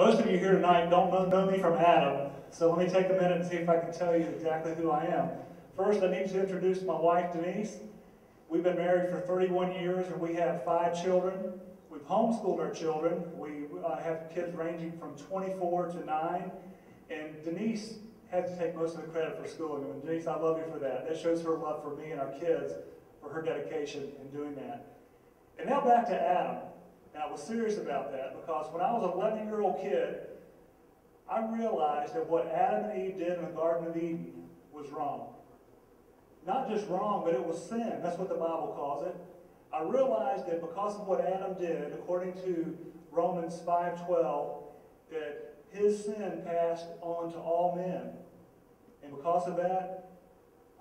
Most of you here tonight don't know me from Adam, so let me take a minute and see if I can tell you exactly who I am. First, I need to introduce my wife, Denise. We've been married for 31 years and we have 5 children. We've homeschooled our children. We have kids ranging from 24 to 9, and Denise had to take most of the credit for schooling them. And Denise, I love you for that. That shows her love for me and our kids, for her dedication in doing that. And now back to Adam. And I was serious about that because when I was an 11-year-old kid, I realized that what Adam and Eve did in the Garden of Eden was wrong. Not just wrong, but it was sin. That's what the Bible calls it. I realized that because of what Adam did, according to Romans 5:12, that his sin passed on to all men. And because of that,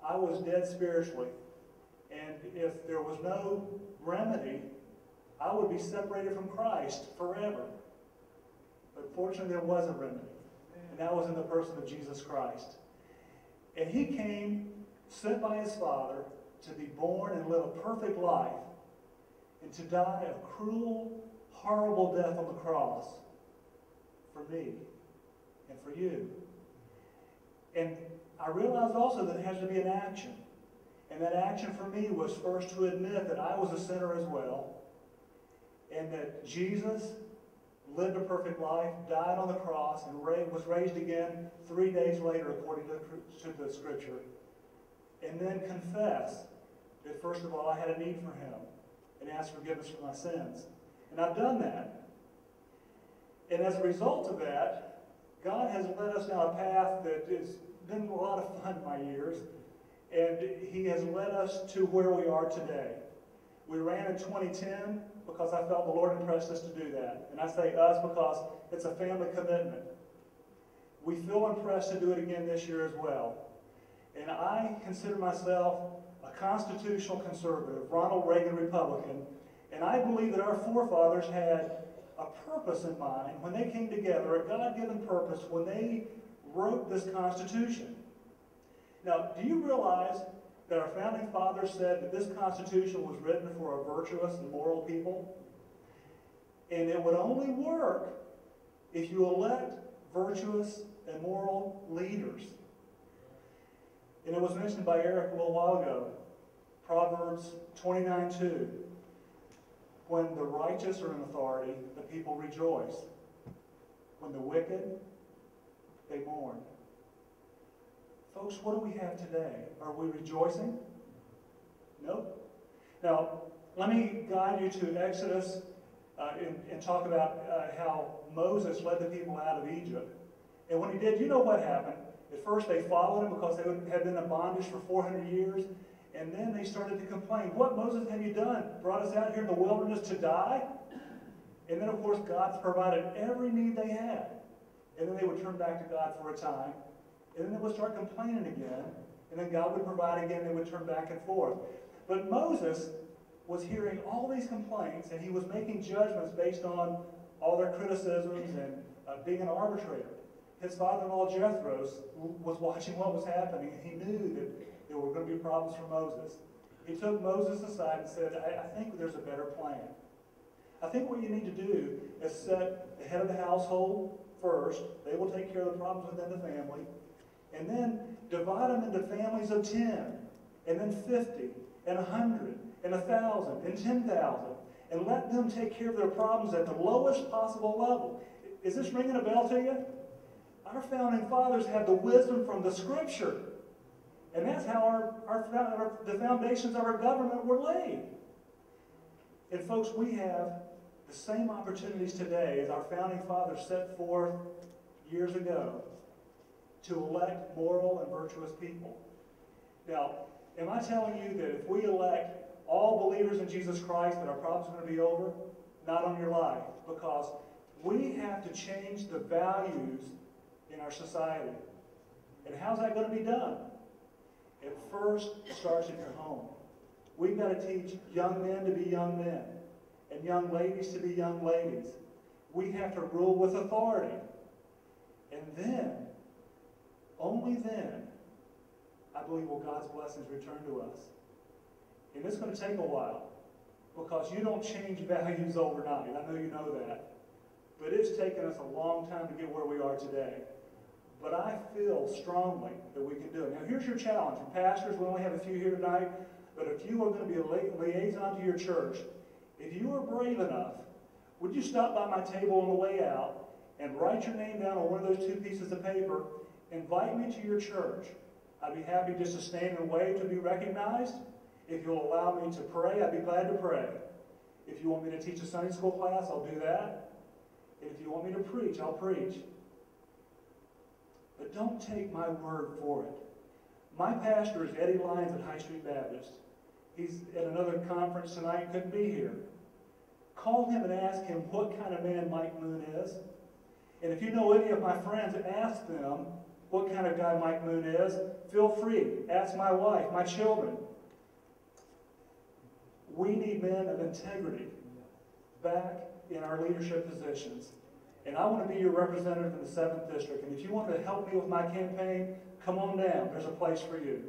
I was dead spiritually. And if there was no remedy, I would be separated from Christ forever. But fortunately, there was a remedy. And that was in the person of Jesus Christ. And he came, sent by his Father, to be born and live a perfect life, and to die a cruel, horrible death on the cross for me and for you. And I realized also that it has to be an action. And that action for me was first to admit that I was a sinner as well, and that Jesus lived a perfect life, died on the cross, and was raised again 3 days later according to the Scripture. And then confess that first of all I had a need for him and ask forgiveness for my sins. And I've done that. And as a result of that, God has led us down a path that has been a lot of fun in my years, and he has led us to where we are today. We ran in 2010 because I felt the Lord impressed us to do that. And I say us because it's a family commitment. We feel impressed to do it again this year as well. And I consider myself a constitutional conservative, Ronald Reagan Republican, and I believe that our forefathers had a purpose in mind when they came together, a God-given purpose when they wrote this Constitution. Now, do you realize that our founding fathers said that this Constitution was written for a virtuous and moral people? And it would only work if you elect virtuous and moral leaders. And it was mentioned by Eric a little while ago, Proverbs 29:2. When the righteous are in authority, the people rejoice. When the wicked, they mourn. Folks, what do we have today? Are we rejoicing? Nope. Now, let me guide you to Exodus and talk about how Moses led the people out of Egypt. And when he did, you know what happened? At first they followed him because they had been in bondage for 400 years. And then they started to complain, "What, Moses, have you done? Brought us out here in the wilderness to die?" And then, of course, God's provided every need they had. And then they would turn back to God for a time. And then they would start complaining again. And then God would provide again. They would turn back and forth. But Moses was hearing all these complaints, and he was making judgments based on all their criticisms and being an arbitrator. His father-in-law Jethro was watching what was happening, and he knew that there were going to be problems for Moses. He took Moses aside and said, I think there's a better plan. I think what you need to do is set the head of the household first. They will take care of the problems within the family. And then divide them into families of 10, and then 50, and 100, and 1,000, and 10,000. And let them take care of their problems at the lowest possible level. Is this ringing a bell to you? Our founding fathers had the wisdom from the Scripture. And that's how the foundations of our government were laid. And folks, we have the same opportunities today as our founding fathers set forth years ago to elect moral and virtuous people. Now, am I telling you that if we elect all believers in Jesus Christ that our problems are going to be over? Not on your life, because we have to change the values in our society. And how's that going to be done? It first starts in your home. We've got to teach young men to be young men and young ladies to be young ladies. We have to rule with authority. And then, only then, I believe will God's blessings return to us. And it's going to take a while because you don't change values overnight. I know you know that. but it's taken us a long time to get where we are today. But I feel strongly that we can do it. Now here's your challenge. And pastors, we only have a few here tonight, but if you are going to be a liaison to your church, if you are brave enough, would you stop by my table on the way out and write your name down on one of those 2 pieces of paper, invite me to your church. I'd be happy just to stand and wave to be recognized. If you'll allow me to pray, I'd be glad to pray. If you want me to teach a Sunday school class, I'll do that. And if you want me to preach, I'll preach. But don't take my word for it. My pastor is Eddie Lyons at High Street Baptist. He's at another conference tonight, couldn't be here. Call him and ask him what kind of man Mike Moon is. And if you know any of my friends, ask them what kind of guy Mike Moon is. Feel free. Ask my wife, my children. We need men of integrity back in our leadership positions. And I want to be your representative in the 7th District. And if you want to help me with my campaign, come on down. There's a place for you.